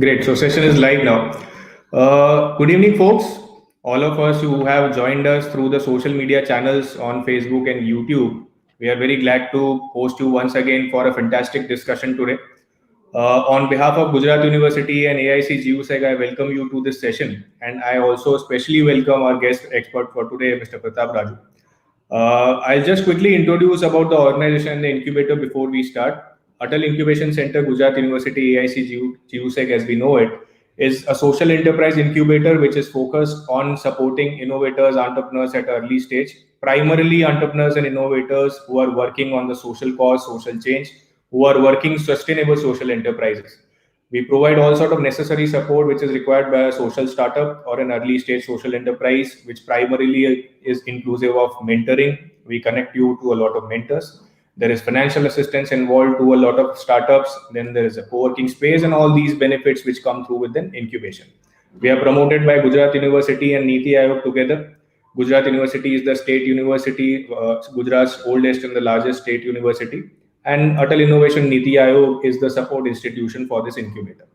Great. So session is live now. Good evening, folks. All of us who have joined us through the social media channels on Facebook and YouTube. We are very glad to host you once again for a fantastic discussion today. On behalf of Gujarat University and AIC GUSEG, I welcome you to this session. And I also especially welcome our guest expert for today, Mr. Pratap Raju. I'll just quickly introduce about the organization and the incubator before we start. Atal Incubation Center, Gujarat University, AIC GUSEC, as we know it, is a social enterprise incubator which is focused on supporting innovators, entrepreneurs at early stage, primarily entrepreneurs and innovators who are working on the social cause, social change, who are working sustainable social enterprises. We provide all sort of necessary support which is required by a social startup or an early stage social enterprise, which primarily is inclusive of mentoring. We connect you to a lot of mentors. There is financial assistance involved to a lot of startups. Then there is a co-working space and all these benefits which come through with an incubation. We are promoted by Gujarat University and Niti Aayog together. Gujarat University is the state university, Gujarat's oldest and the largest state university, and Atal Innovation Niti Aayog is the support institution for this incubator.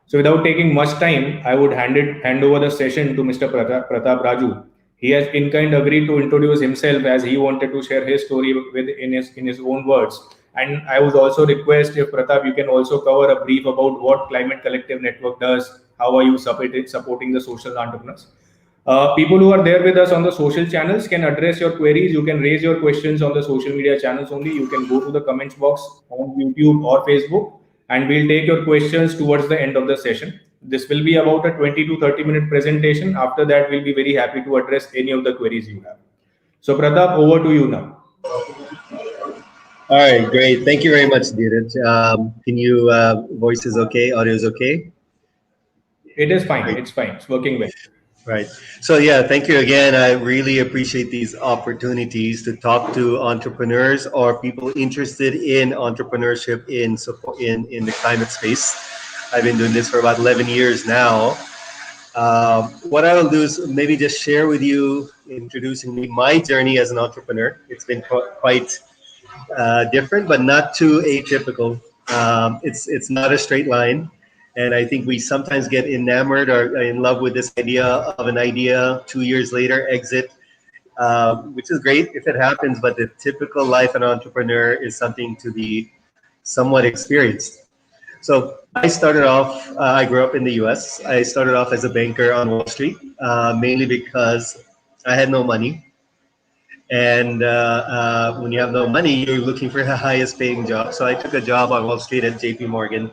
So without taking much time, I would hand over the session to Mr. Pratap Raju. He has in kind agreed to introduce himself as he wanted to share his story in his own words. And I would also request if Pratap, you can also cover a brief about what Climate Collective Network does, how are you supporting the social entrepreneurs. People who are there with us on the social channels can address your queries. You can raise your questions on the social media channels only. You can go to the comments box on YouTube or Facebook, and we'll take your questions towards the end of the session. This will be about a 20 to 30-minute presentation. After that, we'll be very happy to address any of the queries you have. So Pratap, over to you now. All right, great. Thank you very much, Dheeraj. Can you, voice is okay, audio is okay? It is fine. It's fine. It's working well. Right. So yeah, thank you again. I really appreciate these opportunities to talk to entrepreneurs or people interested in entrepreneurship in the climate space. I've been doing this for about 11 years now. What I will do is maybe just share with you, introducing me, my journey as an entrepreneur. It's been quite different, but not too atypical. It's not a straight line. And I think we sometimes get enamored or in love with this idea of an idea, 2 years later, exit, which is great if it happens, but the typical life of an entrepreneur is something to be somewhat experienced. So I started off, I grew up in the US. I started off as a banker on Wall Street, mainly because I had no money. And when you have no money, you're looking for the highest paying job. So I took a job on Wall Street at JP Morgan.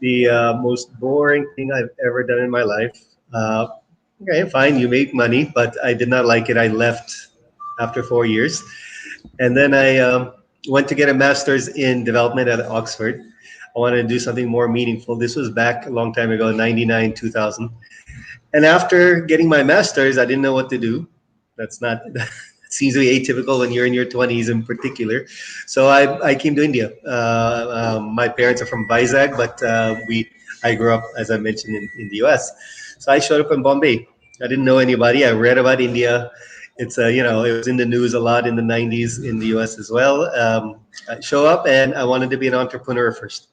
The most boring thing I've ever done in my life. Okay, fine, you make money, but I did not like it. I left after 4 years. And then I went to get a master's in development at Oxford. I wanted to do something more meaningful. This was back a long time ago, 99, 2000. And after getting my master's, I didn't know what to do. That's not... It seems to be atypical when you're in your 20s in particular. So I came to India. My parents are from Vizag, but I grew up, as I mentioned, in the US. So I showed up in Bombay. I didn't know anybody. I read about India. It's it was in the news a lot in the 90s in the US as well. I show up and I wanted to be an entrepreneur first.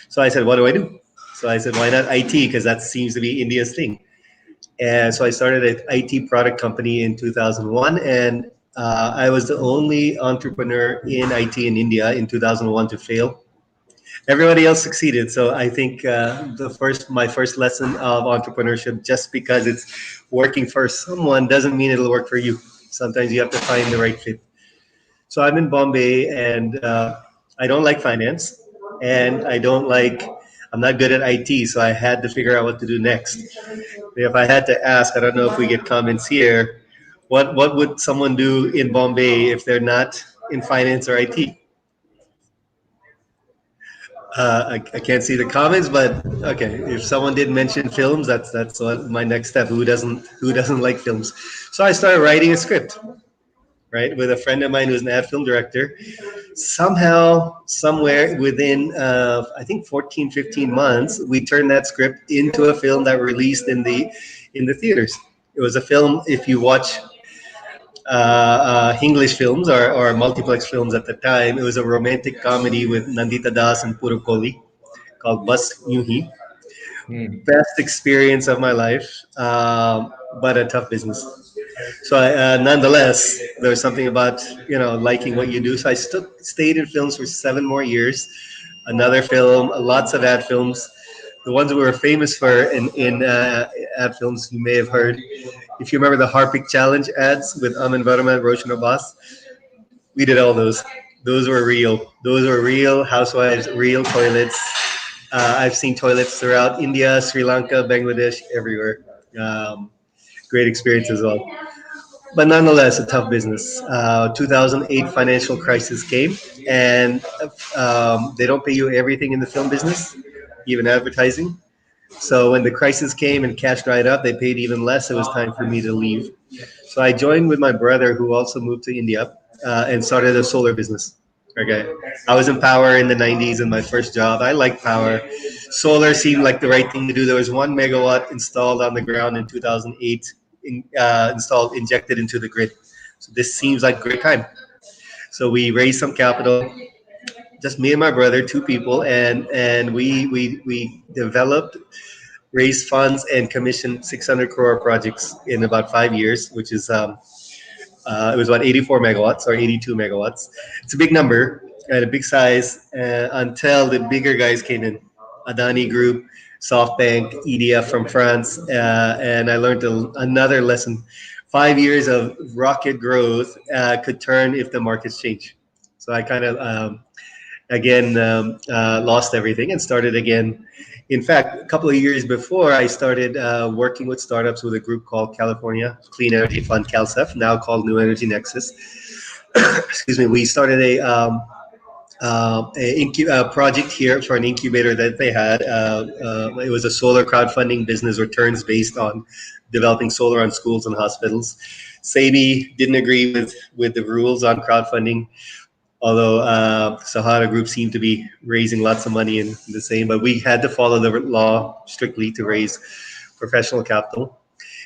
So I said, what do I do? So I said, why not IT? Because that seems to be India's thing. And so I started an IT product company in 2001, and I was the only entrepreneur in IT in India in 2001 to fail. Everybody else succeeded. So I think my first lesson of entrepreneurship, just because it's working for someone doesn't mean it'll work for you. Sometimes you have to find the right fit. So I'm in Bombay, and I don't like finance, and I'm not good at IT, so I had to figure out what to do next. If I had to ask, I don't know if we get comments here, what would someone do in Bombay if they're not in finance or IT? I can't see the comments, but okay. If someone did mention films, that's what my next step. Who doesn't like films? So I started writing a script, right, with a friend of mine who's an ad film director. Somehow, somewhere within, I think 14, 15 months, we turned that script into a film that released in the theaters. It was a film, if you watch English films or multiplex films at the time, it was a romantic comedy with Nandita Das and Purukoli called Bas Yuhi, Hmm. Best experience of my life, but a tough business. So, nonetheless, there was something about liking what you do. So I stayed in films for 7 more years. Another film, lots of ad films. The ones we were famous for in ad films, you may have heard. If you remember the Harpic Challenge ads with Amin Varma and Roshan Abbas, we did all those. Those were real. Those were real housewives, real toilets. I've seen toilets throughout India, Sri Lanka, Bangladesh, everywhere. Um, Great experience as well. But nonetheless, a tough business. 2008 financial crisis came, and they don't pay you everything in the film business, even advertising. So when the crisis came and cash dried up, they paid even less. It was time for me to leave. So I joined with my brother, who also moved to India, and started a solar business. Okay, I was in power in the '90s in my first job. I liked power. Solar seemed like the right thing to do. There was 1 megawatt installed on the ground in 2008, installed injected into the grid. So this seems like a great time. So we raised some capital, just me and my brother, two people, and we developed, raised funds, and commissioned 600 crore projects in about 5 years, which is it was about 84 megawatts or 82 megawatts. It's a big number and a big size until the bigger guys came in. Adani Group, SoftBank, EDF from France, and I learned another lesson. 5 years of rocket growth could turn if the markets change. So I kind of again lost everything and started again. In fact, a couple of years before, I started working with startups with a group called California Clean Energy Fund, CalCEF, now called New Energy Nexus. Excuse me. We started a project here for an incubator that they had. It was a solar crowdfunding business, returns based on developing solar on schools and hospitals. SEBI didn't agree with the rules on crowdfunding, although Sahara Group seemed to be raising lots of money in the same, but we had to follow the law strictly to raise professional capital.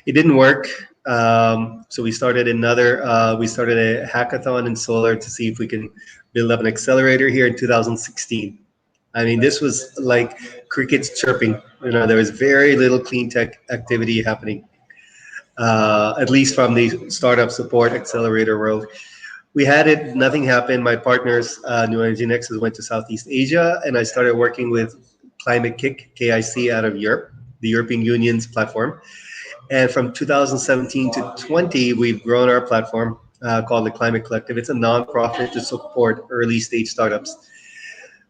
It didn't work. So we started we started a hackathon in solar to see if we can build up an accelerator here in 2016. I mean, this was like crickets chirping. There was very little clean tech activity happening, at least from the startup support accelerator world. We had it, nothing happened. My partners, New Energy Nexus, went to Southeast Asia, and I started working with Climatetech, KIC, out of Europe, the European Union's platform. And from 2017 to 20, we've grown our platform called the Climate Collective. It's a nonprofit to support early stage startups.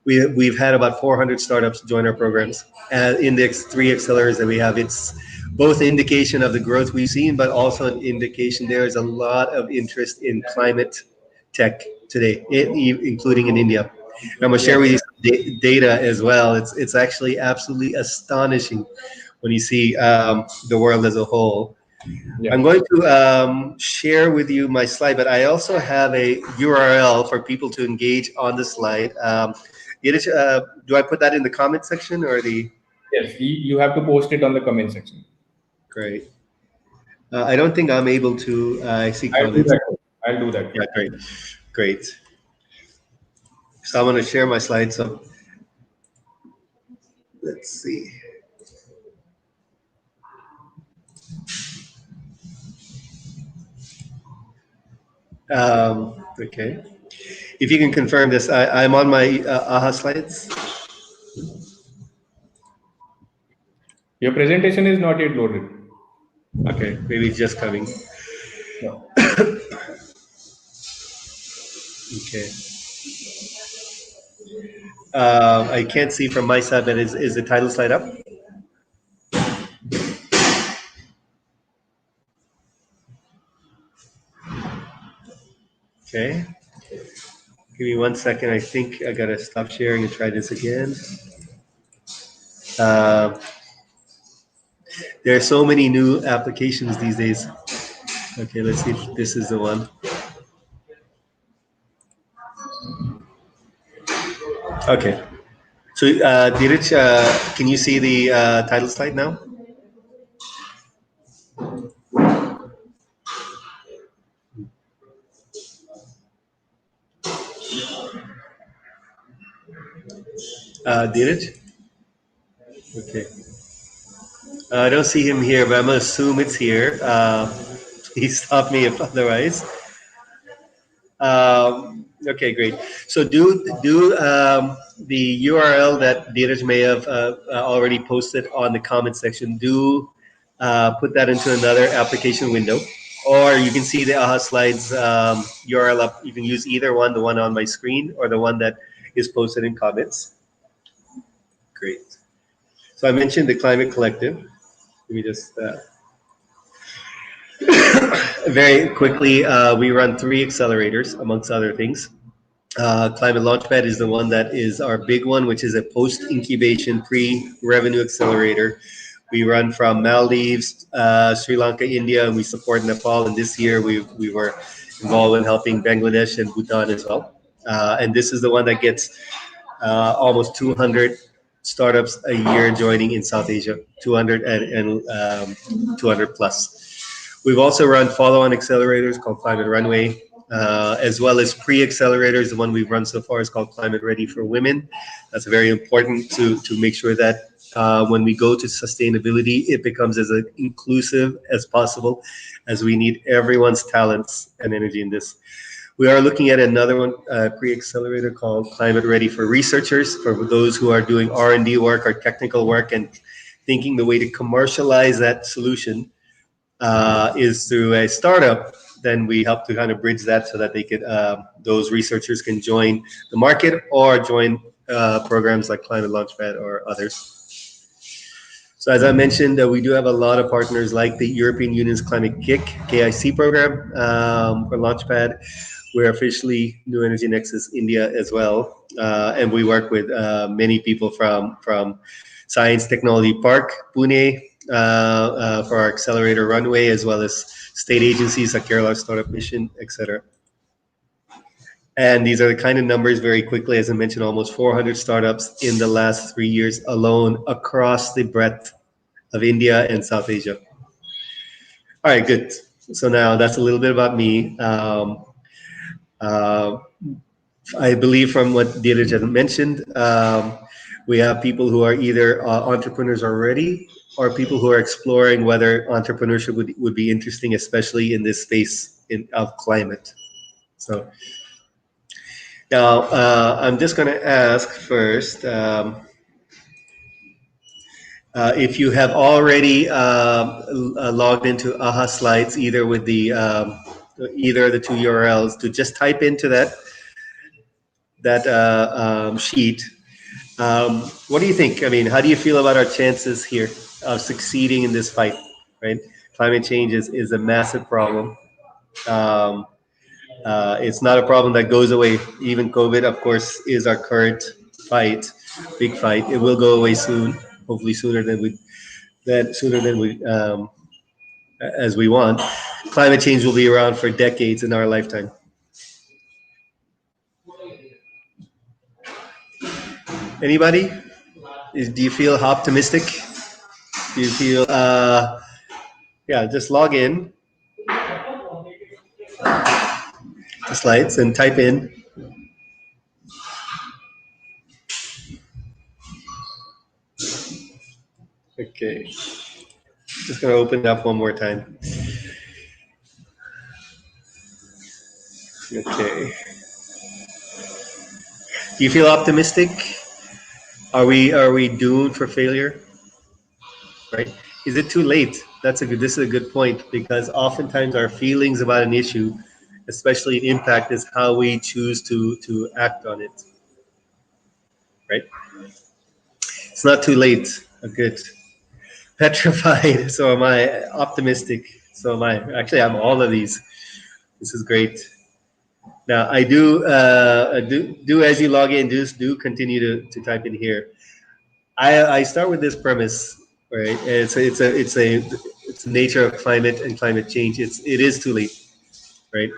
We've had about 400 startups join our programs. In the three accelerators that we have, it's both an indication of the growth we've seen, but also an indication there is a lot of interest in climate tech today, including in India. And I'm going to Yes. share with you some data as well. It's actually absolutely astonishing when you see the world as a whole. Yeah. I'm going to share with you my slide, but I also have a URL for people to engage on the slide. Do I put that in the comment section or the? Yes. You have to post it on the comment section. Great. I don't think I'm able to. I see I'll do comments. that. I'll do that. Yeah, great, great. So I'm going to share my slide. So let's see. Okay. If you can confirm this, I'm on my AHA slides. Your presentation is not yet loaded. Okay, maybe it's just coming. No. Okay. I can't see from my side, but is the title slide up? Okay. Give me 1 second. I think I gotta stop sharing and try this again. Uh, there are so many new applications these days. Okay, let's see if this is the one. Okay. So, Dheeraj, can you see the title slide now? Dheeraj? Okay. I don't see him here, but I'm gonna assume it's here. Please stop me if otherwise. Okay, great. So do the URL that Dheeraj may have already posted on the comment section. Do put that into another application window, or you can see the AHA Slides URL up. You can use either one, the one on my screen or the one that is posted in comments. Great. So I mentioned the Climate Collective. Let me just very quickly. We run 3 accelerators, amongst other things. Climate Launchpad is the one that is our big one, which is a post-incubation pre-revenue accelerator. We run from Maldives, Sri Lanka, India, and we support Nepal. And this year we were involved in helping Bangladesh and Bhutan as well. And this is the one that gets almost 200 startups a year joining in South Asia, 200 and 200 plus. We've also run follow-on accelerators called Climate Runway, as well as pre-accelerators. The one we've run so far is called Climate Ready for Women. That's very important to make sure that when we go to sustainability, it becomes as inclusive as possible, as we need everyone's talents and energy in this. We are looking at another one, pre-accelerator called Climate Ready for Researchers, for those who are doing R&D work or technical work and thinking the way to commercialize that solution is through a startup. Then we help to kind of bridge that so that they could, those researchers can join the market or join programs like Climate Launchpad or others. So as I mentioned, we do have a lot of partners like the European Union's Climate KIC program for Launchpad. We're officially New Energy Nexus India as well. And we work with many people from Science Technology Park, Pune, for our accelerator runway, as well as state agencies like Kerala Startup Mission, etc. And these are the kind of numbers very quickly, as I mentioned, almost 400 startups in the last 3 years alone across the breadth of India and South Asia. All right, good. So now that's a little bit about me. I believe from what Dheeraj had mentioned, we have people who are either entrepreneurs already or people who are exploring whether entrepreneurship would be interesting, especially in this space of climate. So now I'm just going to ask first if you have already logged into AHA Slides, either with the either of the 2 URLs, to just type into that sheet. What do you think? I mean, how do you feel about our chances here of succeeding in this fight? Right, climate change is a massive problem. It's not a problem that goes away. Even COVID, of course, is our current fight, big fight. It will go away soon, hopefully sooner than we as we want. Climate change will be around for decades in our lifetime. Anybody? Do you feel optimistic? Do you feel, yeah, just log in the slides and type in. Okay, just gonna open it up one more time. Okay. Do you feel optimistic? Are we doomed for failure? Right? Is it too late? This is a good point, because oftentimes our feelings about an issue, especially impact, is how we choose to act on it. Right? It's not too late. Good. Petrified. So am I. Optimistic. So am I. Actually, I'm all of these. This is great. Now I do as you log in, do continue to type in here. I start with this premise, right? It's the nature of climate and climate change. It is too late, right?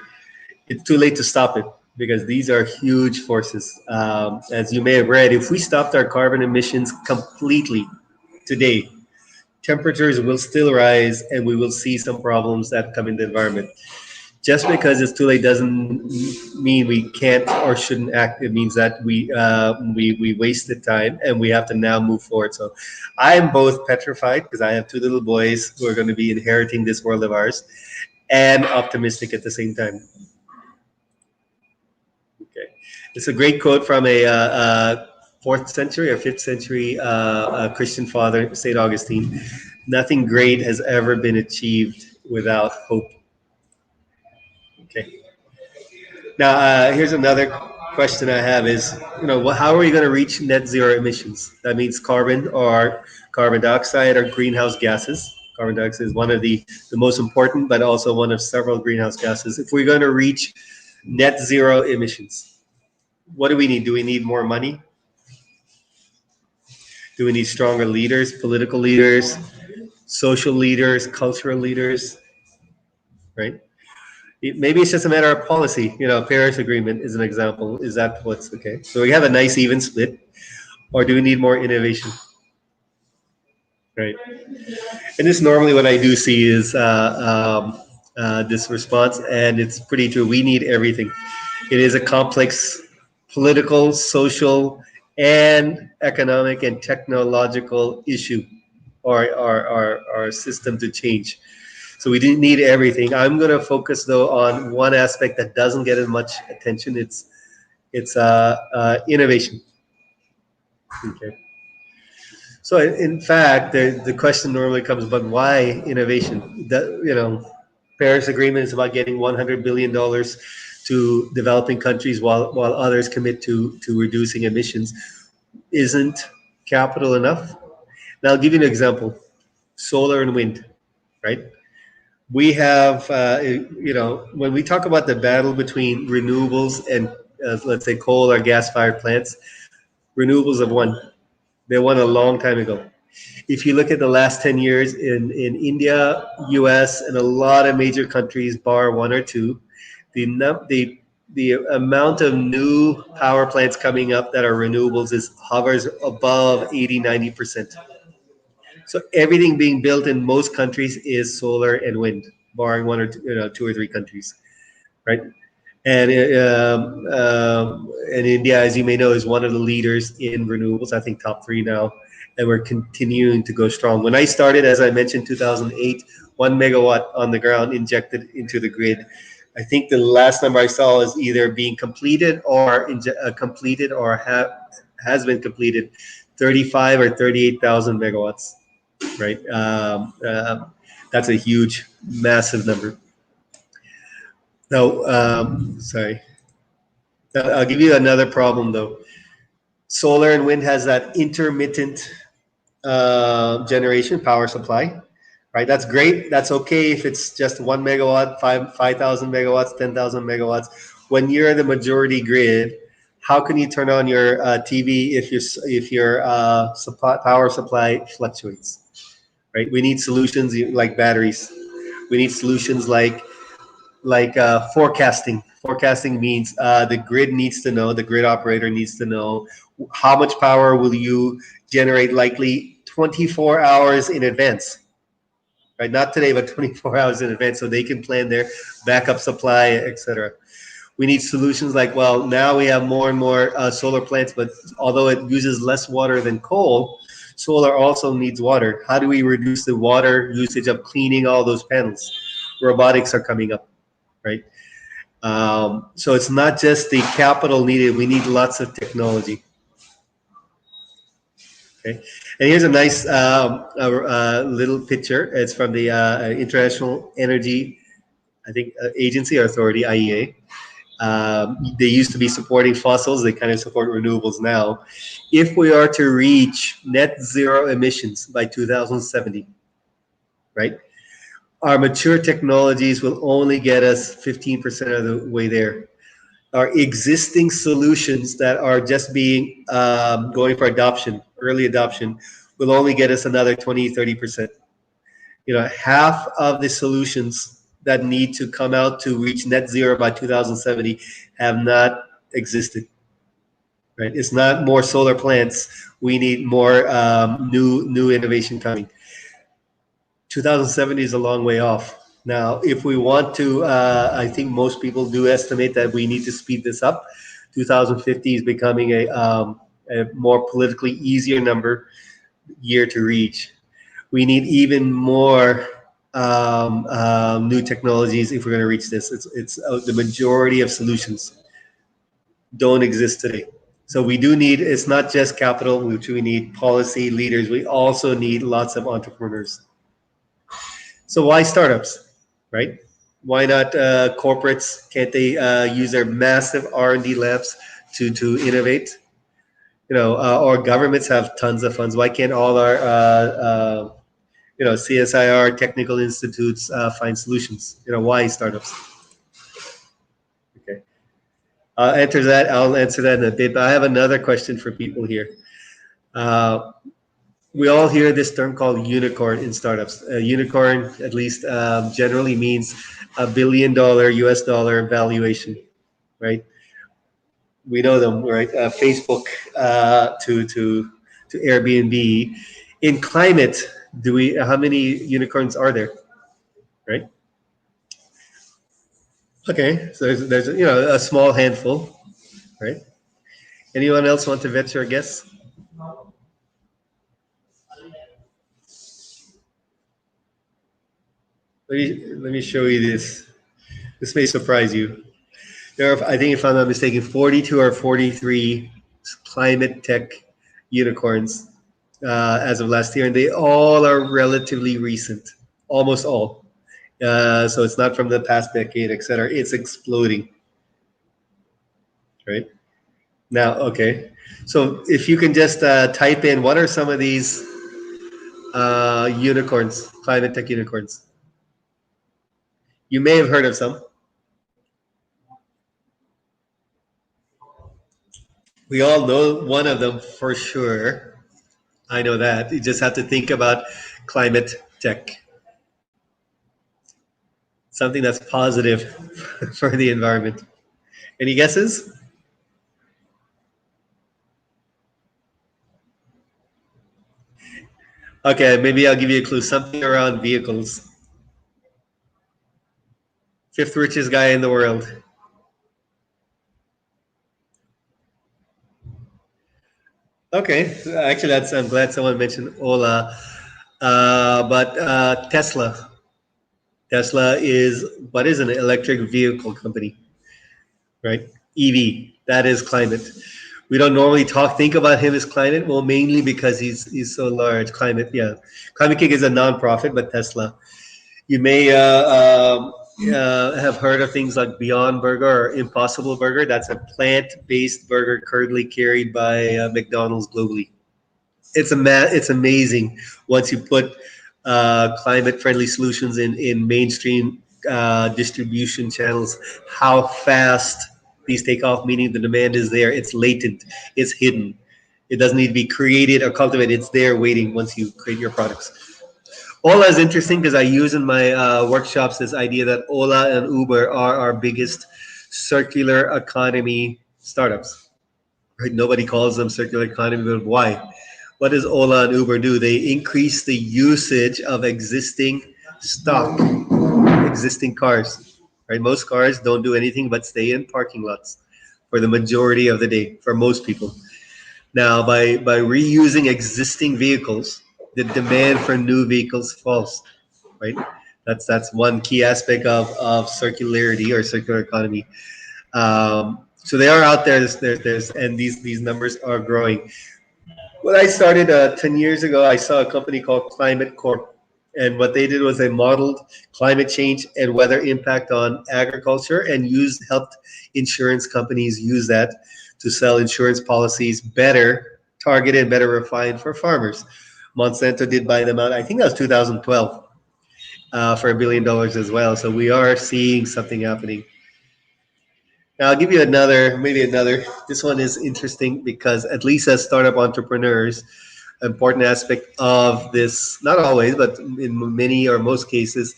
It's too late to stop it, because these are huge forces. As you may have read, if we stopped our carbon emissions completely today, temperatures will still rise, and we will see some problems that come in the environment. Just because it's too late doesn't mean we can't or shouldn't act. It means that we wasted time and we have to now move forward. So I am both petrified because I have two little boys who are going to be inheriting this world of ours, and optimistic at the same time. Okay, it's a great quote from a fourth century or fifth century Christian father, Saint Augustine. Nothing great has ever been achieved without hope. Okay. Now, here's another question I have: is, how are we going to reach net zero emissions? That means carbon or carbon dioxide or greenhouse gases. Carbon dioxide is one of the most important, but also one of several greenhouse gases. If we're going to reach net zero emissions, what do we need? Do we need more money? Do we need stronger leaders, political leaders, social leaders, cultural leaders, right? Maybe it's just a matter of policy. Paris Agreement is an example. Is that what's okay? So we have a nice even split, or do we need more innovation? Right. And this normally what I do see is this response, and it's pretty true. We need everything. It is a complex political, social, and economic and technological issue, or system to change. So we didn't need everything. I'm going to focus though on one aspect that doesn't get as much attention. It's innovation. Okay. So in fact, the question normally comes, but why innovation? Paris Agreement is about getting $100 billion to developing countries while others commit to reducing emissions. Isn't capital enough? Now I'll give you an example: solar and wind, right? We have, when we talk about the battle between renewables and, let's say, coal or gas-fired plants, renewables have won. They won a long time ago. If you look at the last 10 years in India, US, and a lot of major countries, bar one or two, the amount of new power plants coming up that are renewables hovers above 80-90%. So everything being built in most countries is solar and wind, barring one or two or three countries, right? And India, as you may know, is one of the leaders in renewables. I think top three now, and we're continuing to go strong. When I started, as I mentioned, 2008, 1 megawatt on the ground injected into the grid. I think the last number I saw is either being completed or completed or has been completed, 35 or 38,000 megawatts. Right, that's a huge, massive number. Now, sorry. I'll give you another problem though. Solar and wind has that intermittent generation power supply, right? That's great. That's okay if it's just 1 megawatt, 5,000 megawatts, 10,000 megawatts. When you're the majority grid, how can you turn on your TV if your power supply fluctuates? Right? We need solutions like batteries. We need solutions like forecasting. Forecasting means the grid needs to know, the grid operator needs to know how much power will you generate likely 24 hours in advance, right? Not today, but 24 hours in advance, so they can plan their backup supply, etc. We need solutions like, well, now we have more and more solar plants, but although it uses less water than coal, solar also needs water. How do we reduce the water usage of cleaning all those panels? Robotics are coming up, right? So it's not just the capital needed. We need lots of technology. Okay, and here's a nice little picture. It's from the International Energy, I think, Agency or Authority, IEA. They used to be supporting fossils. They kind of support renewables now. If we are to reach net zero emissions by 2070, right? Our mature technologies will only get us 15% of the way there. Our existing solutions that are just being going for adoption, early adoption, will only get us another 20-30%. Half of the solutions that need to come out to reach net zero by 2070 have not existed. Right? It's not more solar plants. We need more new innovation coming. 2070 is a long way off. Now, if we want to, I think most people do estimate that we need to speed this up. 2050 is becoming a more politically easier year to reach. We need even more new technologies if we're going to reach this. It's the majority of solutions don't exist today. So we do need, it's not just capital, which we need policy leaders. We also need lots of entrepreneurs. So why startups, right? Why not corporates? Can't they use their massive R&D labs to innovate? Or governments have tons of funds. Why can't all our CSIR technical institutes find solutions? Why startups? Okay, I'll answer that in a bit. But I have another question for people here. We all hear this term called unicorn in startups. Unicorn, at least generally, means $1 billion US dollar valuation, right? We know them, right? Facebook to Airbnb. In climate, how many unicorns are there, right? Okay, so there's a small handful, right? Anyone else want to venture a guess? Let me show you this. This may surprise you. There are, I think, if I'm not mistaken, 42 or 43 climate tech unicorns as of last year, and they all are relatively recent, almost all. So it's not from the past decade, etc. It's exploding, right? Now, okay. So if you can just type in what are some of these unicorns, climate tech unicorns. You may have heard of some. We all know one of them for sure. I know that. You just have to think about climate tech. Something that's positive for the environment. Any guesses? Okay, maybe I'll give you a clue. Something around vehicles. Fifth richest guy in the world. Okay, actually, I'm glad someone mentioned Ola, but Tesla. Tesla is what is an electric vehicle company, right? EV. That is climate. We don't normally think about him as climate. Well, mainly because he's so large. Climate, yeah. Climate Kick is a non-profit, but Tesla. You may have heard of things like Beyond Burger or Impossible Burger. That's a plant-based burger currently carried by McDonald's globally. It's amazing once you put climate-friendly solutions in mainstream distribution channels. How fast these take off, meaning the demand is there. It's latent. It's hidden. It doesn't need to be created or cultivated. It's there waiting once you create your products. Ola is interesting because I use in my workshops this idea that Ola and Uber are our biggest circular economy startups. Right? Nobody calls them circular economy, but why? What does Ola and Uber do? They increase the usage of existing stock, existing cars. Right? Most cars don't do anything but stay in parking lots for the majority of the day for most people. Now, by reusing existing vehicles, the demand for new vehicles falls. Right? That's one key aspect of circularity or circular economy. So they are out there. And these numbers are growing. When I started 10 years ago, I saw a company called Climate Corp. And what they did was they modeled climate change and weather impact on agriculture and helped insurance companies use that to sell insurance policies better targeted, better refined for farmers. Monsanto did buy them out. I think that was 2012 for $1 billion as well. So we are seeing something happening. Now, I'll give you maybe another. This one is interesting because at least as startup entrepreneurs, important aspect of this, not always, but in many or most cases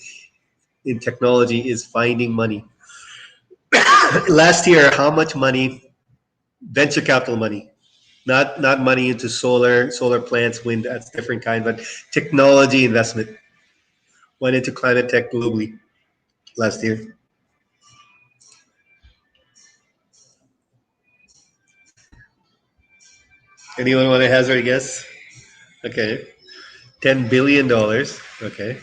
in technology is finding money. Last year, how much money, venture capital money, not money into solar plants, wind, that's different kind, but technology investment went into climate tech globally. last year. Anyone want to hazard a guess? Okay, $10 billion. Okay,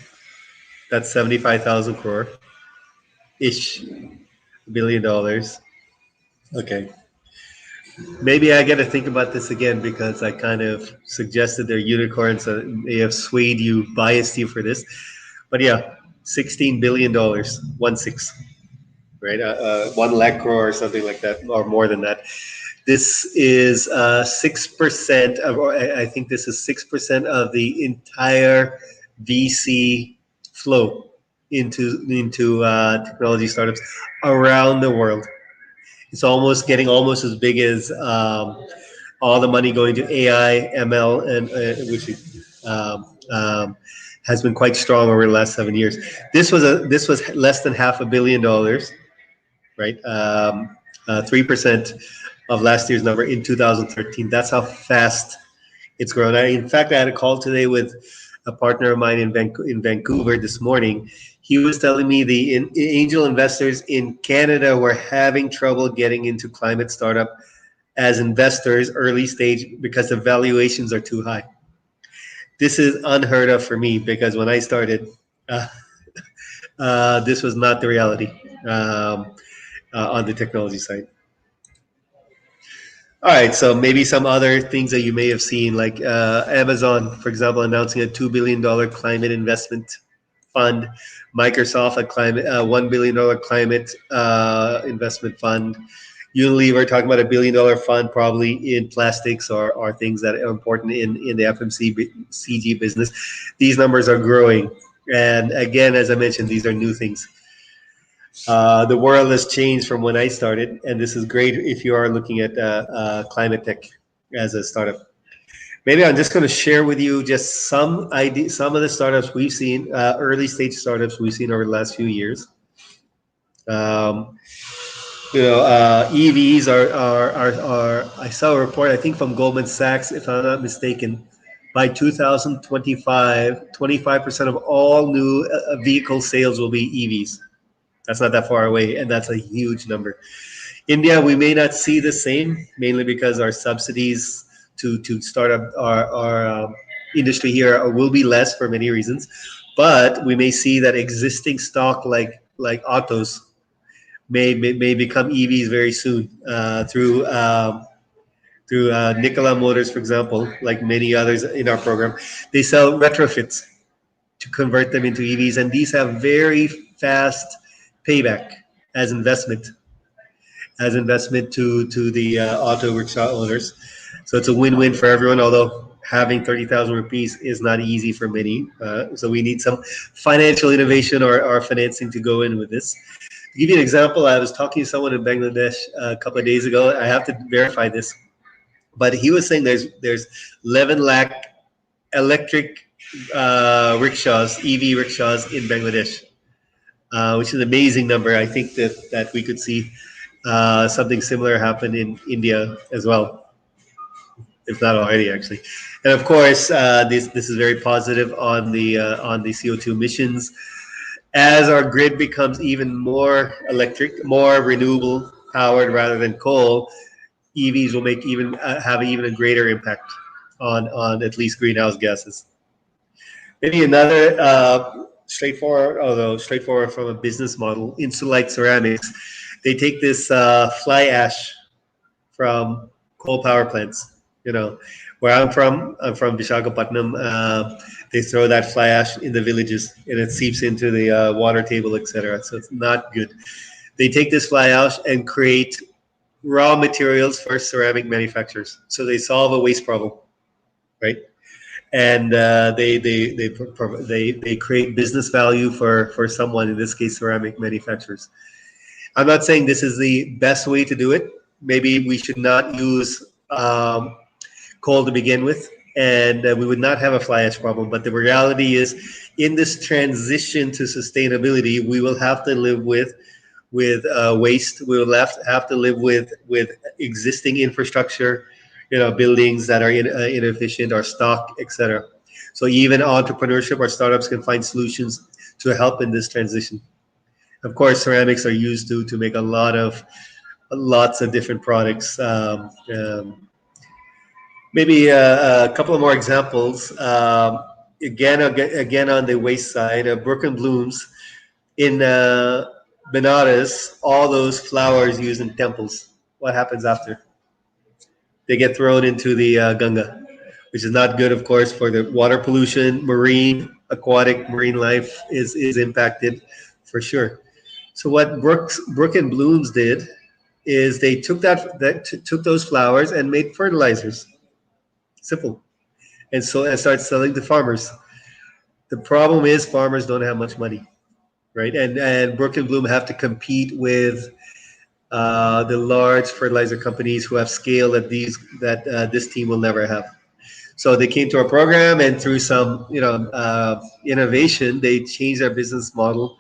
that's 75,000 crore ish $1 billion. Okay, maybe I got to think about this again because I kind of suggested they're unicorns and may have swayed you, biased you for this. But yeah, $16 billion, 1 6, right? 1 lakh crore or something like that, or more than that. This is 6% of, or I think this is 6% of the entire VC flow into technology startups around the world. It's almost getting almost as big as all the money going to AI, ML, and which has been quite strong over the last 7 years. This was less than $500 million, right? 3% of last year's number in 2013. That's how fast it's grown. In fact, I had a call today with a partner of mine in Vancouver this morning. He was telling me the angel investors in Canada were having trouble getting into climate startup as investors early stage because the valuations are too high. This is unheard of for me because when I started, uh, this was not the reality on the technology side. All right, so maybe some other things that you may have seen, like Amazon, for example, announcing a $2 billion climate investment fund. Microsoft, a $1 billion climate investment fund. Unilever talking about $1 billion fund, probably in plastics or things that are important in the FMCG business. These numbers are growing, and again, as I mentioned, these are new things. The world has changed from when I started, and this is great if you are looking at Climatetech as a startup. Maybe I'm just going to share with you just some some of the startups we've seen, early stage startups we've seen over the last few years. Um, EVs are. I saw a report, I think from Goldman Sachs, if I'm not mistaken, by 2025, 25% of all new vehicle sales will be EVs. That's not that far away, and that's a huge number. India, we may not see the same, mainly because our subsidies to start up our industry here will be less for many reasons. But we may see that existing stock like autos may become EVs very soon through Nikola Motors, for example, like many others in our program. They sell retrofits to convert them into EVs, and these have very fast payback as investment to the auto rickshaw owners. So it's a win-win for everyone, although having 30,000 rupees is not easy for many. So we need some financial innovation or financing to go in with this. To give you an example, I was talking to someone in Bangladesh a couple of days ago. I have to verify this, but he was saying there's 11 lakh electric rickshaws, EV rickshaws in Bangladesh, which is an amazing number. I think that we could see something similar happen in India as well, if not already, actually. And of course, this is very positive on the CO2 emissions. As our grid becomes even more electric, more renewable powered rather than coal, EVs will have even a greater impact on at least greenhouse gases. Maybe another straightforward from a business model, Insulite Ceramics. They take this fly ash from coal power plants. Where I'm from Visakhapatnam. They throw that fly ash in the villages, and it seeps into the water table, etc. So it's not good. They take this fly ash and create raw materials for ceramic manufacturers. So they solve a waste problem, right? And they create business value for someone, in this case ceramic manufacturers. I'm not saying this is the best way to do it. Maybe we should not use coal to begin with, and we would not have a fly ash problem. But the reality is, in this transition to sustainability, we will have to live with waste. We will have to live with existing infrastructure, buildings that are inefficient or stock, etc. So even entrepreneurship or startups can find solutions to help in this transition. Of course, ceramics are used to make a lot of lots of different products. Maybe a couple of more examples. Again on the waste side, Brook and Blooms in Benares, all those flowers used in temples. What happens after? They get thrown into the Ganga, which is not good, of course, for the water pollution. Aquatic marine life is impacted for sure. So what Brook and Blooms did is they took those flowers and made fertilizers. Simple, and started selling to farmers. The problem is farmers don't have much money, right? And Brook and Bloom have to compete with the large fertilizer companies who have scale that this team will never have. So they came to our program, and through some innovation, they changed their business model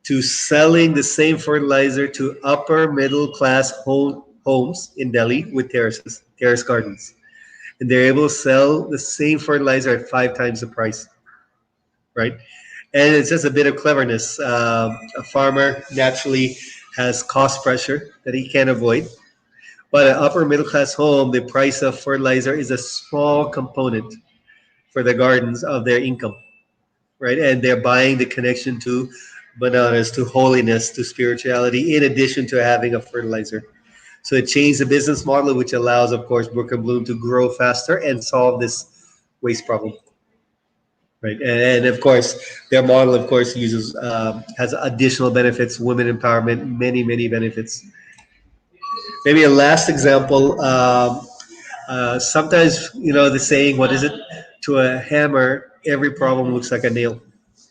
to selling the same fertilizer to upper middle class homes in Delhi with terrace gardens, and they're able to sell the same fertilizer at 5 times the price, right? And it's just a bit of cleverness. A farmer naturally has cost pressure that he can't avoid. But an upper middle class home, the price of fertilizer is a small component for the gardens of their income, right? And they're buying the connection to bananas, to holiness, to spirituality, in addition to having a fertilizer. So it changed the business model, which allows, of course, Brook and Bloom to grow faster and solve this waste problem. Right, and of course, their model, of course, uses has additional benefits, women empowerment, many benefits. Maybe a last example. Sometimes the saying, "What is it?" To a hammer, every problem looks like a nail.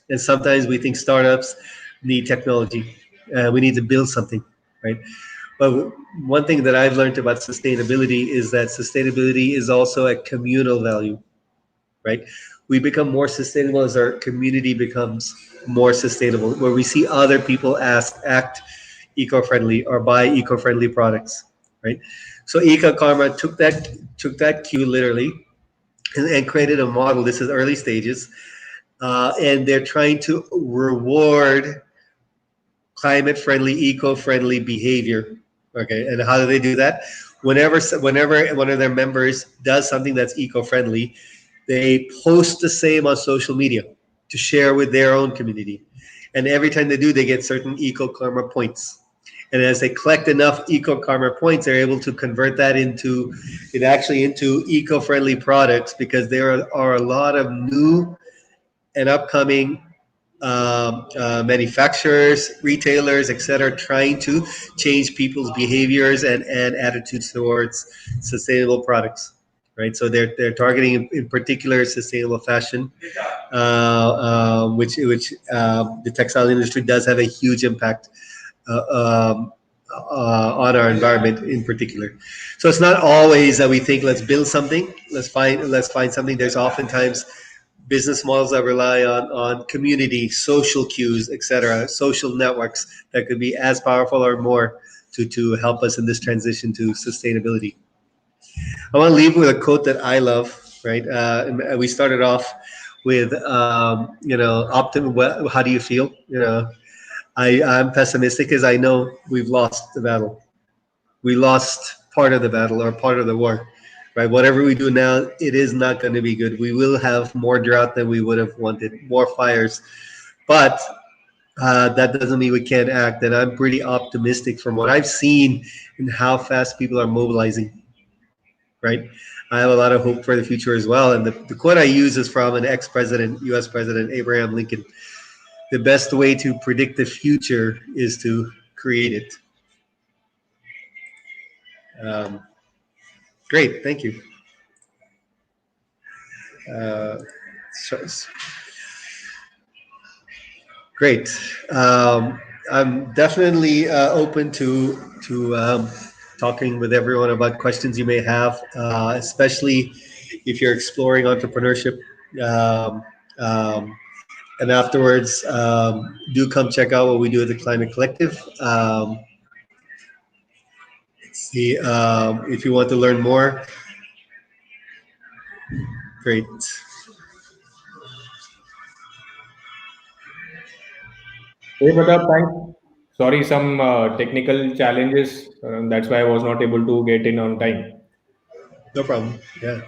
And sometimes we think startups need technology. We need to build something, right? But one thing that I've learned about sustainability is that sustainability is also a communal value, right? We become more sustainable as our community becomes more sustainable, where we see other people act eco-friendly or buy eco-friendly products, right? So Eco Karma took that cue literally and created a model. This is early stages, and they're trying to reward climate-friendly, eco-friendly behavior. Okay, and how do they do that? Whenever one of their members does something that's eco-friendly, they post the same on social media to share with their own community. And every time they do, they get certain eco karma points. And as they collect enough eco karma points, they're able to convert that into eco-friendly products, because there are a lot of new and upcoming manufacturers, retailers, etc., trying to change people's behaviors and attitudes towards sustainable products. Right, so they're targeting in particular sustainable fashion, which the textile industry does have a huge impact on our environment in particular. So it's not always that we think, let's build something, let's find something. There's oftentimes business models that rely on community, social cues, etc., social networks that could be as powerful or more to help us in this transition to sustainability. I want to leave with a quote that I love. Right, we started off with optimism. How do you feel? I'm pessimistic because I know we've lost the battle. We lost part of the battle or part of the war. Right, whatever we do now, it is not going to be good. We will have more drought than we would have wanted, more fires, but that doesn't mean we can't act. And I'm pretty optimistic from what I've seen and how fast people are mobilizing. Right, I have a lot of hope for the future as well. And the quote I use is from an ex-president, U.S. President Abraham Lincoln. The best way to predict the future is to create it. Um, Great, thank you. Uh, so, Great. I'm definitely open to talking with everyone about questions you may have, especially if you're exploring entrepreneurship. Um, um, and afterwards, do come check out what we do at the Climate Collective. See if you want to learn more. Great. Hey, Pratap, thanks. Sorry, some technical challenges. That's why I was not able to get in on time. No problem. Yeah.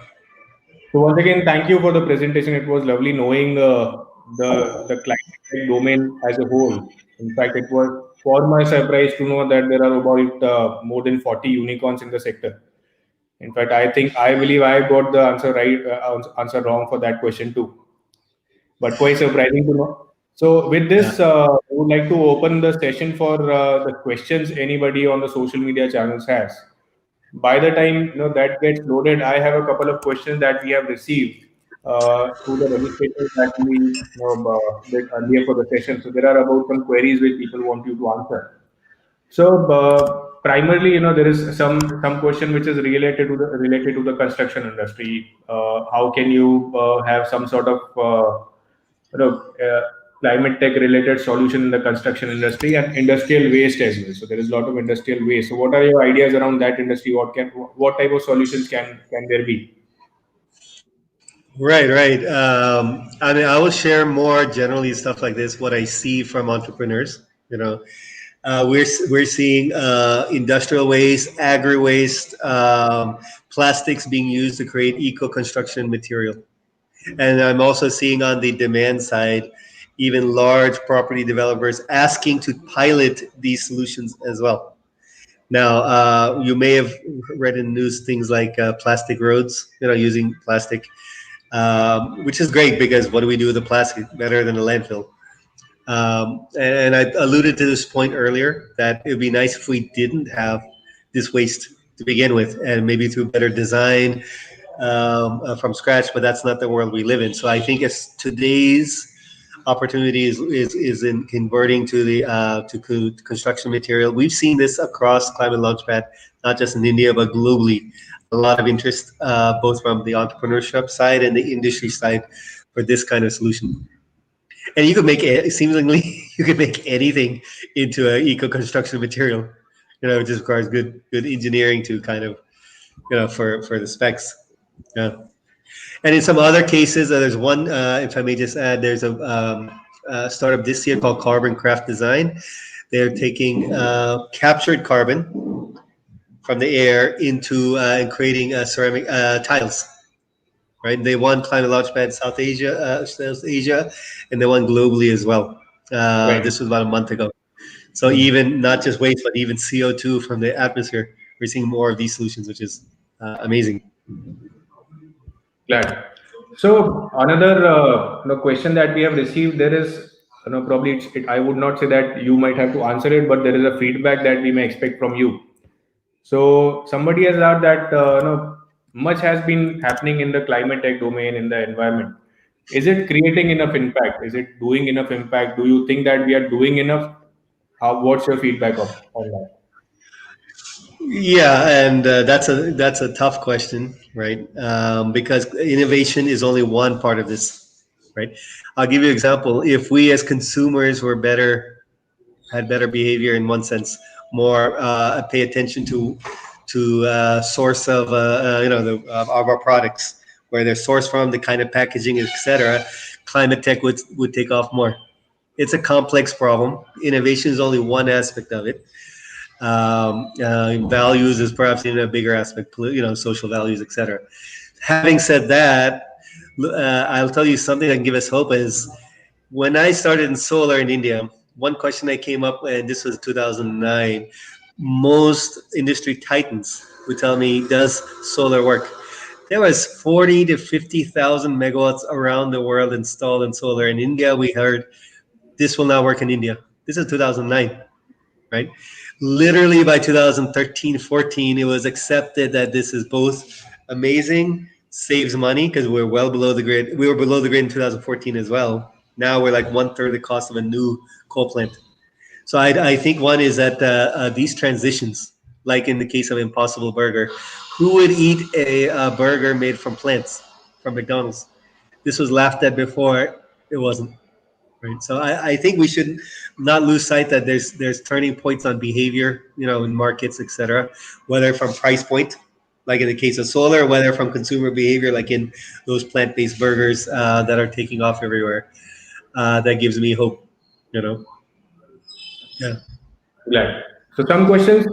So once again, thank you for the presentation. It was lovely knowing the climate tech domain as a whole. In fact, it was for my surprise to know that there are about more than 40 unicorns in the sector. In fact, I believe I got the answer right, answer wrong for that question too. But quite surprising to know. So with Yeah. this, I would like to open the session for the questions anybody on the social media channels has. By the time that gets loaded, I have a couple of questions that we have received through the registration that we did earlier for the session. So there are about some queries which people want you to answer. So primarily, there is some question which is related to the construction industry. How can you have some sort of you know uh, climate tech related solution in the construction industry and industrial waste as well? So there is a lot of industrial waste. So what are your ideas around that industry? What type of solutions can there be? Right, right. I mean, I will share more generally stuff like this, what I see from entrepreneurs. We're seeing industrial waste, agri waste, plastics being used to create eco construction material, and I'm also seeing on the demand side, even large property developers asking to pilot these solutions as well. Now, you may have read in the news things like plastic roads, using plastic, which is great because what do we do with the plastic? Better than a landfill. And I alluded to this point earlier that it would be nice if we didn't have this waste to begin with, and maybe through better design from scratch. But that's not the world we live in. So I think it's today's opportunity is in converting to the construction material. We've seen this across Climate Launchpad, not just in India but globally. A lot of interest, both from the entrepreneurship side and the industry side, for this kind of solution. And you could make it seemingly you could make anything into an eco construction material. It just requires good engineering to kind of for the specs. Yeah. And in some other cases, there's one, if I may just add, there's a startup this year called Carbon Craft Design. They're taking captured carbon from the air into and creating ceramic tiles. Right? They won Climate Launchpad South Asia, and they won globally as well. Right. This was about a month ago. So Hmm. even not just waste, but even CO2 from the atmosphere, we're seeing more of these solutions, which is amazing. Glad. So another question that we have received, there is probably I would not say that you might have to answer it, but there is a feedback that we may expect from you. So somebody has asked that much has been happening in the climate tech domain in the environment. Is it creating enough impact? Is it doing enough impact? Do you think that we are doing enough? What's your feedback on that? Yeah, and that's a tough question, right? Because innovation is only one part of this, right? I'll give you an example. If we as consumers had better behavior in one sense, more pay attention to source of of our products, where they're sourced from, the kind of packaging, etc. Climate tech would take off more. It's a complex problem. Innovation is only one aspect of it. Values is perhaps even a bigger aspect, social values, etc. Having said that, I'll tell you something that can give us hope is when I started in solar in India, one question that came up, and this was 2009, most industry titans would tell me, does solar work? There was 40 to 50,000 megawatts around the world installed in solar. In India, we heard this will not work in India. This is 2009, right? Literally by 2013, 14, it was accepted that this is both amazing, saves money because we're well below the grid. We were below the grid in 2014 as well. Now we're like one third the cost of a new coal plant. So I think one is that these transitions, like in the case of Impossible Burger, who would eat a burger made from plants from McDonald's? This was laughed at before. It wasn't. Right. So I think we should not lose sight that there's turning points on behavior, in markets, etc. Whether from price point, like in the case of solar, whether from consumer behavior, like in those plant-based burgers that are taking off everywhere. That gives me hope. You know. Yeah. Glad. So some questions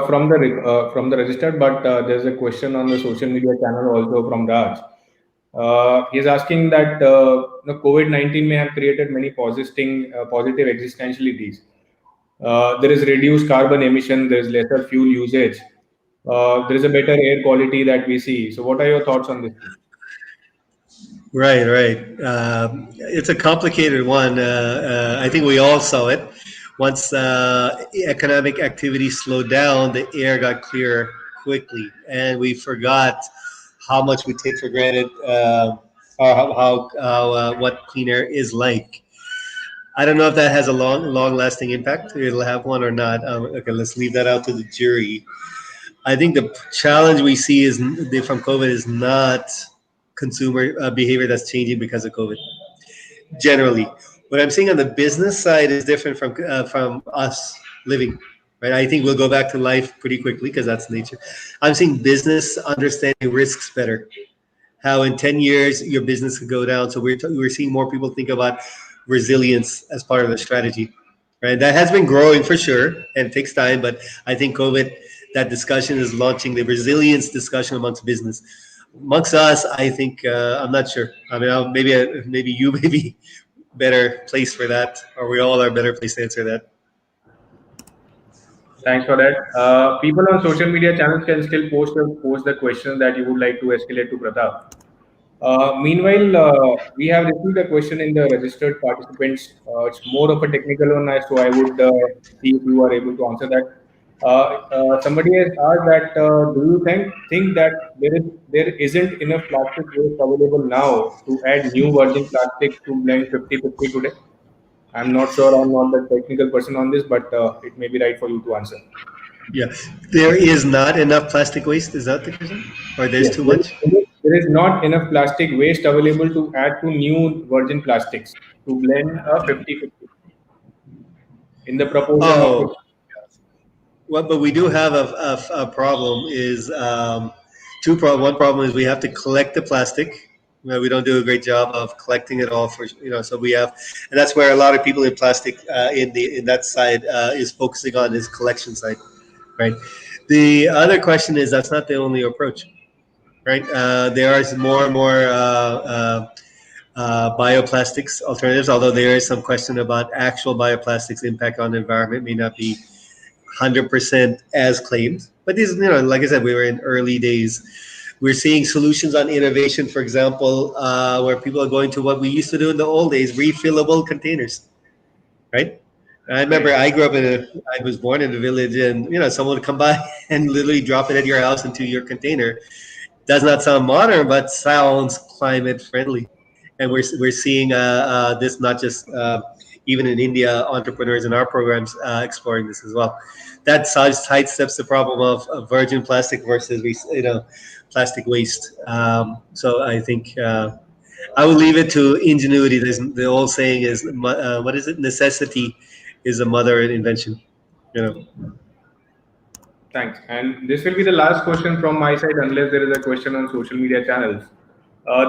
from the registered, but there's a question on the social media channel also from Raj. He's asking that COVID-19 may have created many positive existentialities. There is reduced carbon emission, there is lesser fuel usage, there is a better air quality that we see. So, what are your thoughts on this? Right, right. It's a complicated one. I think we all saw it. Once economic activity slowed down, the air got clearer quickly, and we forgot how much we take for granted, or how what clean air is like. I don't know if that has a long lasting impact. It'll have one or not. Okay, let's leave that out to the jury. I think the challenge we see is from COVID is not consumer behavior that's changing because of COVID. Generally, what I'm seeing on the business side is different from us living. Right, I think we'll go back to life pretty quickly because that's nature. I'm seeing business understanding risks better, how in 10 years your business could go down. So we're seeing more people think about resilience as part of the strategy, right? That has been growing for sure and it takes time, but I think COVID, that discussion is launching the resilience discussion amongst business. Amongst us, I think, I'm not sure. I mean, maybe you may be better place for that, or we all are better place to answer that. Thanks for that. People on social media channels can still post the questions that you would like to escalate to Pratap. Meanwhile, we have received a question in the registered participants. It's more of a technical one, as to I would see if you are able to answer that. Somebody has asked that do you think that there isn't enough plastic waste available now to add new virgin plastic to blend 50-50 today? I'm not sure. I'm not the technical person on this, but it may be right for you to answer. Yeah, there is not enough plastic waste. Is that the question? Or there's Yes, too much? there is not enough plastic waste available to add to new virgin plastics to blend a 50-50 in the proportion of Oh, well, but we do have a problem. Is one problem is we have to collect the plastic. We don't do a great job of collecting it all so we have, and that's where a lot of people in plastic in that side is focusing on is collection side, right? The other question is that's not the only approach, right? There are more and more bioplastics alternatives, although there is some question about actual bioplastics impact on the environment may not be 100% as claimed. But these, like I said, we were in early days. We're seeing solutions on innovation, for example, where people are going to what we used to do in the old days, refillable containers, right? I remember right. I was born in a village, and someone would come by and literally drop it at your house into your container. Does not sound modern, but sounds climate friendly. And we're seeing this not just even in India, entrepreneurs in our programs exploring this as well. That sidesteps the problem of virgin plastic versus plastic waste. So I think I would leave it to ingenuity. The old saying is, what is it? Necessity is a mother of invention. You know. Thanks. And this will be the last question from my side, unless there is a question on social media channels.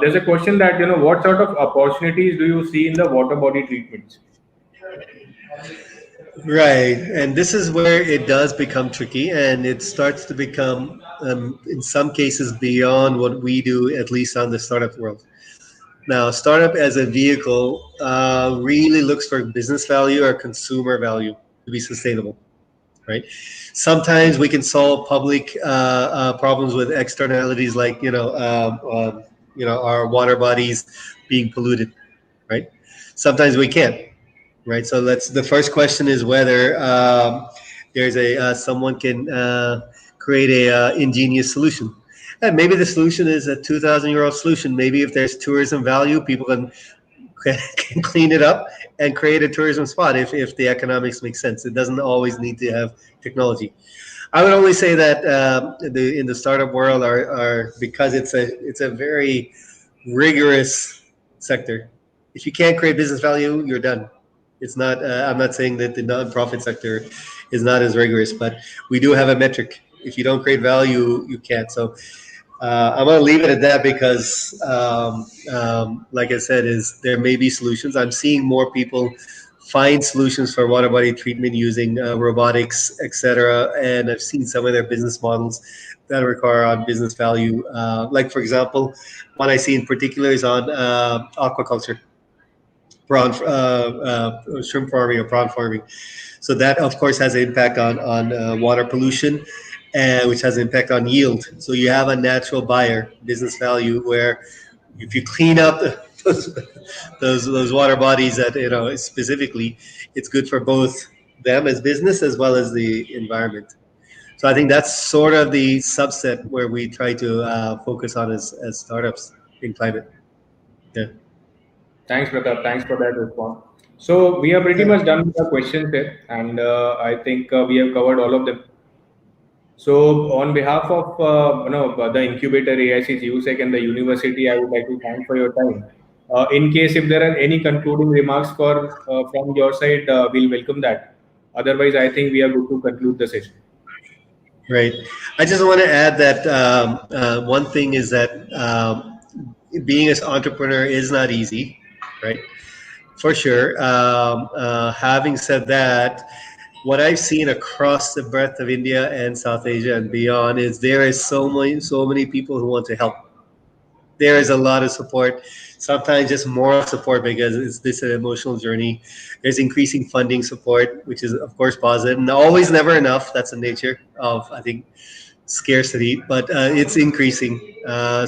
There's a question that what sort of opportunities do you see in the water body treatments? Right, and this is where it does become tricky, and it starts to become, in some cases, beyond what we do, at least on the startup world. Now, startup as a vehicle really looks for business value or consumer value to be sustainable, right? Sometimes we can solve public problems with externalities like our water bodies being polluted, right? Sometimes we can't, right? So let's. The first question is whether there's a someone can create a ingenious solution. And maybe the solution is a 2,000-year-old solution. Maybe if there's tourism value, people can clean it up and create a tourism spot if the economics make sense. It doesn't always need to have technology. I would only say that in the startup world are because it's a very rigorous sector. If you can't create business value, you're done. It's not. I'm not saying that the nonprofit sector is not as rigorous, but we do have a metric. If you don't create value, you can't. So I'm going to leave it at that because, like I said, is there may be solutions. I'm seeing more people find solutions for water body treatment using robotics, etc. And I've seen some of their business models that require on business value. Like for example, one I see in particular is on aquaculture, prawn, shrimp farming or prawn farming. So that, of course, has an impact on water pollution, which has an impact on yield. So you have a natural buyer, business value, where if you clean up those those water bodies that specifically, it's good for both them as business as well as the environment. So I think that's sort of the subset where we try to focus on as startups in climate. Yeah. Thanks, Pratap. Thanks for that response. So we are pretty Yeah. much done with the questions here, and I think we have covered all of them. So on behalf of the incubator AIC's USEC and the university, I would like to thank for your time. In case if there are any concluding remarks for from your side, we'll welcome that. Otherwise, I think we are good to conclude the session. Right. I just want to add that one thing is that being an entrepreneur is not easy, right? For sure. Having said that, what I've seen across the breadth of India and South Asia and beyond is there is so many people who want to help. There is a lot of support, sometimes just moral support because it's this an emotional journey. There's increasing funding support, which is of course positive, and always never enough. That's the nature of, I think, scarcity, but it's increasing.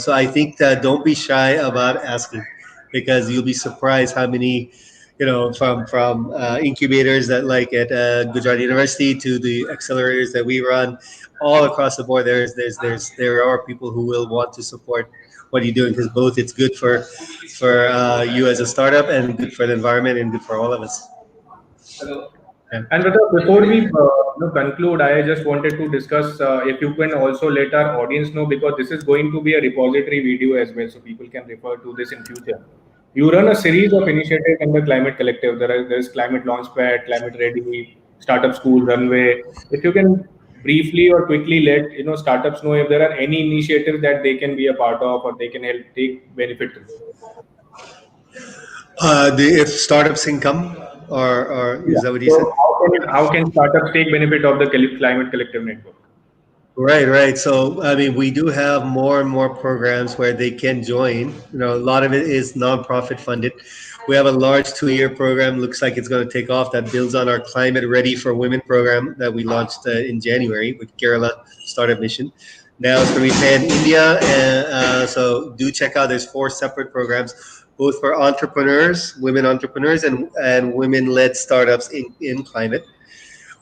So I think that don't be shy about asking, because you'll be surprised how many, from incubators that like at Gujarat University to the accelerators that we run, all across the board. There are people who will want to support what you're doing, because both it's good for you as a startup and good for the environment and good for all of us. Yeah. And before we conclude, I just wanted to discuss if you can also let our audience know, because this is going to be a repository video as well, so people can refer to this in future. You run a series of initiatives under Climate Collective. There's Climate Launchpad, Climate Ready, Startup School, Runway. If you can briefly or quickly let startups know if there are any initiatives that they can be a part of or they can help take benefit through. If startups income, or is Yeah. that what you So said? how can startups take benefit of the Climate Collective network? Right, right. So, I mean, we do have more and more programs where they can join. A lot of it is nonprofit funded. We have a large 2-year program. Looks like it's going to take off. That builds on our Climate Ready for Women program that we launched in January with Kerala Startup Mission. Now it's going to be pan India, and so do check out. There's 4 separate programs, both for entrepreneurs, women entrepreneurs, and women-led startups in climate.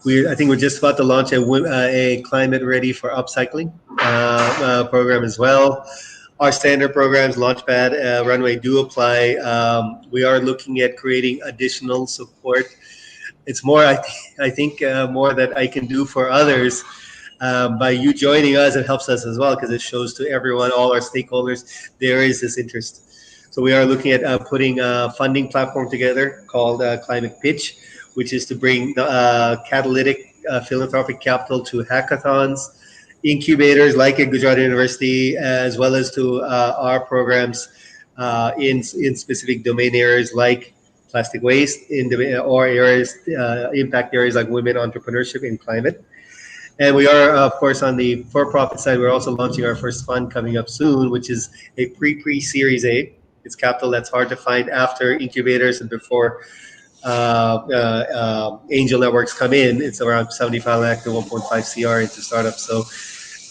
I think we're just about to launch a climate ready for upcycling program as well. Our standard programs, Launchpad, Runway, do apply. We are looking at creating additional support. It's more, I think, more that I can do for others. By you joining us, it helps us as well, because it shows to everyone, all our stakeholders, there is this interest. So we are looking at putting a funding platform together called Climate Pitch, which is to bring catalytic philanthropic capital to hackathons, incubators like at Gujarat University, as well as to our programs in specific domain areas like plastic waste, or areas impact areas like women entrepreneurship and climate. And we are, of course, on the for-profit side. We're also launching our first fund coming up soon, which is a pre-Series A. It's capital that's hard to find after incubators and before angel networks come in. It's around 75 lakh to 1.5 CR into startups. So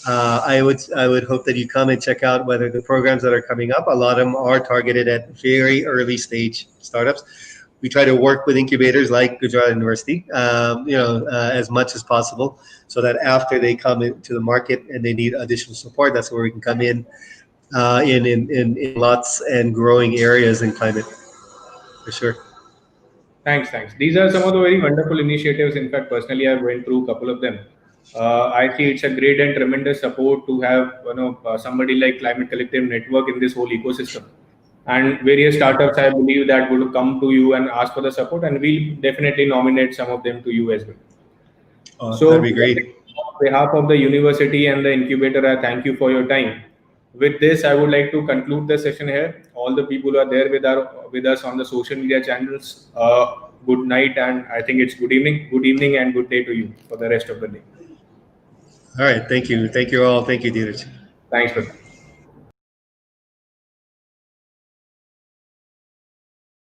I would hope that you come and check out whether the programs that are coming up. A lot of them are targeted at very early stage startups. We try to work with incubators like Gujarat University, as much as possible, so that after they come into the market and they need additional support, that's where we can come in lots and growing areas in climate, for sure. Thanks. These are some of the very wonderful initiatives. In fact, personally, I've went through a couple of them. I see it's a great and tremendous support to have somebody like Climate Collective Network in this whole ecosystem, and various startups. I believe that would come to you and ask for the support, and we'll definitely nominate some of them to you as well. So, That'd be great. on behalf of the university and the incubator, I thank you for your time. With this, I would like to conclude the session here. All the people who are there with us on the social media channels, good night, and I think it's good evening, and good day to you for the rest of the day. All right. Thank you. Thank you all. Thank you, Dheeraj. Thanks, brother.